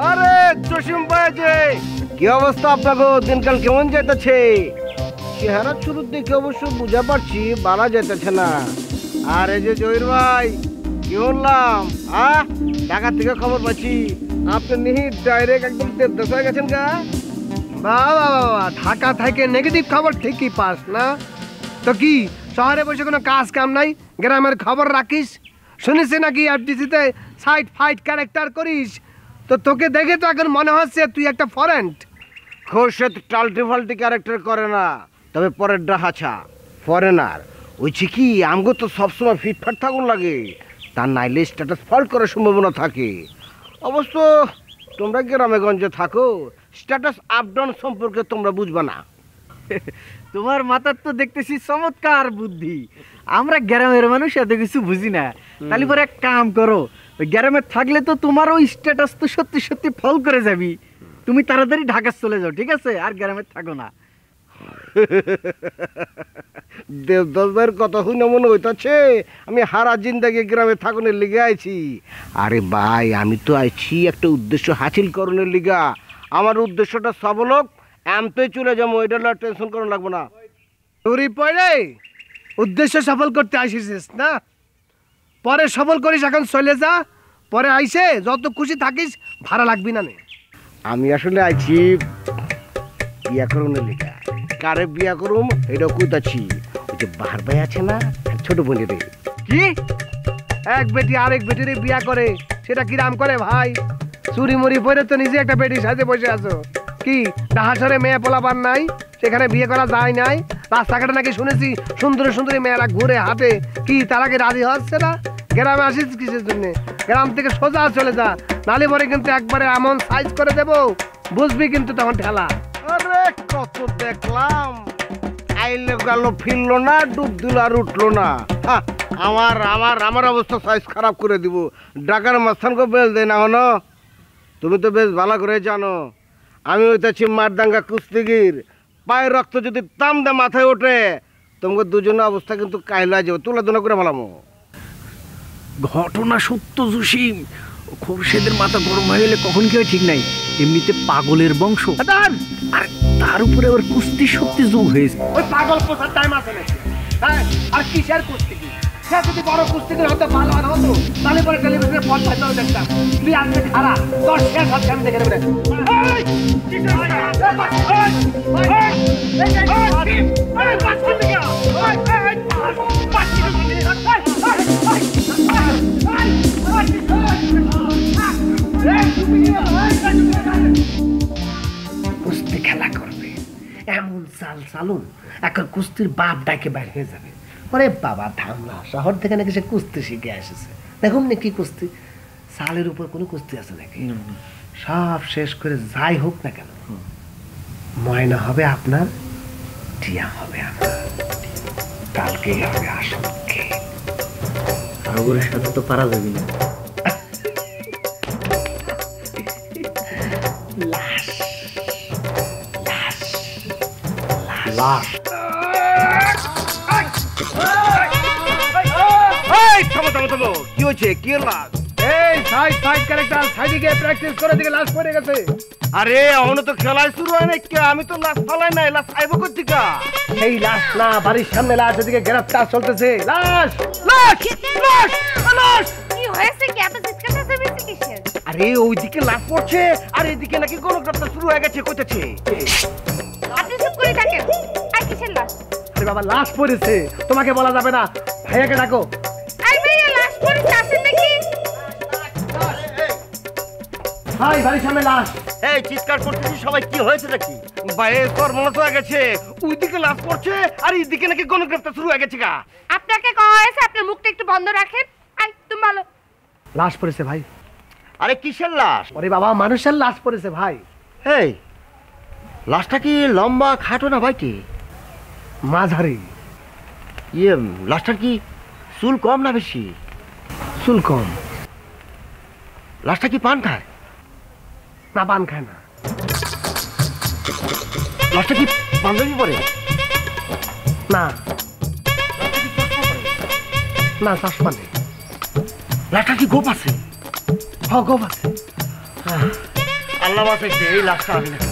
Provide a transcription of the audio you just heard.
আরে জসিম ভাই যে কি অবস্থা আপনাকে? দিনকাল কেমন যেতেছে? চেহারা শুরুর দিকে অবশ্য বুঝা পারছি বাড়া যেতেছে না। আর এই যে জহির ভাই কি বললাম, ঢাকা থেকে খবর পাচ্ছি আপনি নিহি ডাইরেক্ট একদম দেশ হয়ে গেছেন গা। বাবা বাবা, ঢাকা থেকে নেগেটিভ খবর ঠিকই পাস না তো? কি শহরে বসে কোনো কাজ কাম নাই, গ্রামের খবর রাখিস? শুনেছি নাকি আরটিসিতে সাইড ফাইট ক্যারেক্টার করিস, তো তোকে দেখে তো এখন মনে হচ্ছে তুই একটা ফরেন্ট। খোরশেদ টাল্টি ফাল্টি ক্যারেক্টার করে না, তবে পরের ডাহাছা ফরেনার। ওইছি কি আমগো তো সবসময় ফিটফাট থাকুন লাগে, তার নাইলে স্ট্যাটাস ফল্ট করার সম্ভাবনা থাকে। অবশ্য তোমরা গ্রামেগঞ্জে থাকো, স্ট্যাটাস আপ ডাউন সম্পর্কে তোমরা বুঝবা না। তোমার মাথার তো দেখতেছি চমৎকার বুদ্ধি। আমরা গ্রামের মানুষ এত কিছু বুঝি না। তাহলে পরে এক কাম করো, ওই গ্রামে থাকলে তো তোমার ওই স্ট্যাটাস তো সত্যি সত্যি ফল করে যাবি। তুমি তাড়াতাড়ি ঢাকা চলে যাও, ঠিক আছে? আর গ্রামে থাকো না। দেবদাস ভাইয়ের কথা শুনে মনে হইতাছে আমি হারা জিন্দাগি গ্রামে থাকুনের লিগে আইছি। আরে ভাই, আমি তো আইছি একটা উদ্দেশ্য হাসিল করণের লিগা। আমার উদ্দেশ্যটা সবলোক আমতেই চলে যাবো, এটা টেনশন করা লাগবো না। তোরই পরে উদ্দেশ্য সফল করতে আসিস না, পরে সফল করিস। এখন চলে যা, পরে আইসে যত খুশি থাকিস, ভাড়া লাগবি না। আমি আসলে আইছি বিয়া করণের লিগা। কারে বিয়া করুম এটা কইতাছি। ওই যে বাহার ভাই আছে না, ছোট বোনের। কি এক বেটি আরেক বেটির বিয়া করে, সেটা কি রাম করে ভাই? চুরি মুড়ি পরে তো নিজে একটা বেটির সাথে বসে আছো। কি ডাহাসরে মেয়ে পোলাবার নাই, সেখানে বিয়ে করা যায় নাই? রাস্তাঘাটে নাকি শুনেছি সুন্দরী সুন্দরী মেয়েরা ঘুরে হাঁটে। কি তারা কি রাজি হচ্ছে না? গ্রামে আসিস কিসের জন্য? গ্রাম থেকে সোজা চলে যা, নালে পরে কিন্তু একবারে এমন সাইজ করে দেবো, বুঝবি কিন্তু তখন ঠেলা। আরে কত দেখলাম, আইলে গেল ফিরলো না, ডুব দিল আর উঠলো না। আমার আমার আমার অবস্থা সাইজ খারাপ করে দিব। ডাকার মাস্তানকে বেল দেয় না হনো। তুমি তো বেশ ভালো করে জানো আমি হইতেছি মারদাঙ্গা কুস্তিগির। পায়ের রক্ত যদি তাম দে মাথায় ওঠে, তোমাকে দুজনের অবস্থা কিন্তু কাহিলা যাবে, তুলা দুনা করে ভালামো। ঘটনা সত্য জসিম, খোরশেদের মাথা গরম হয়ে গেলে কখন কি হয় ঠিক নাই। এমনিতে পাগলের বংশ, আর তার উপরে ওর কুস্তি শক্তি যোগ হয়েছে। ওই পাগল পোষার টাইম আছে নাকি? হ্যাঁ, আর কিসের কুস্তিগির? সে যদি বড় কুস্তিগির হতে ভালো আর হতো, তাহলে পরে টেলিভিশনে পর্দায় চলে দেখতাম। তুই আজকে খারাপ, তোর শেষ হচ্ছে আমি দেখে নেবে। কুস্তি খেলা করবে এমন চাল চালুন, এখন কুস্তির বাপ ডাকে বাইর হয়ে যাবে। ওরে বাবা ধামলা, শহর থেকে নাকি সে কুস্তি শিখে এসেছে। দেখুন নাকি কুস্তি, চালের উপর কোনো কুস্তি আছে নাকি? সব শেষ করে যাই হোক না কেন, ময়না হবে আপনার, টিয়া হবে আমার। কালকেই হবে আসল খেয়ে। সাগরের সাথে তো পারা যাবে না। লাশ লাশ লাশ। কি হচ্ছে? কি লাশ? এই সাইড ফাইট ক্যারেক্টার সাইডে গিয়ে প্র্যাকটিস করে দিকে লাশ পড়ে গেছে। আরে এখনো তো খেলাই শুরু হয় নাই, আমি তো লাশ ফালাই নাই। লাশ আইব কোথেকে? সেই লাশ না, বাড়ির সামনে লাশ, এদিকে গ্রেফতার চলতেছে। লাশ লাশ লাশ লাশ। কি হয়েছে? কি এত চিৎকার চেঁচামেচি কিসের? আরে ওইদিকে লাশ পড়ছে, আর এদিকে নাকি কোন গ্রেফতার শুরু হয়ে গেছে কইতেছে। আপনি চুপ করে থাকেন। আর কিসের লাশ? আরে বাবা, লাশ পড়েছে, তোমাকে বলা যাবে না। ভাইয়াকে ডাকো। আরে ভাইয়া, লাশ পড়েছে, আসেন দেখি। ভাই, বাড়ির সামনে লাশ। এই চিৎকার করতেছি সবাই, কি হয়েছে নাকি? ভাইয়ের সর্বনাশ হয়ে গেছে, ওইদিকে লাশ পড়ছে, আর এইদিকে নাকি কোন গ্রেফতার শুরু হয়ে গেছে। গা আপনাকে কওয়া হয়েছে আপনার মুখটা একটু বন্ধ রাখেন। আই তুমি বলো। লাশ পড়েছে ভাই। আরে কিসের লাশ? ওরে বাবা, মানুষের লাশ পড়েছে ভাই। এই লাশটা কি লম্বা খাটো না ভাইটি? মাঝারি। ইয়ে, লাশটার কি চুল কম না বেশি? চুল কম। লাশটা কি পান খায়? না, পান খায় না। লাশটা কি পাঞ্জাবি পরে? না না, চশমা নেই। লাশটা কি গোপ আছে? হ্যাঁ, গোপ আছে। আল্লাহ বাঁচাইছে, এই লাশটা আমি না।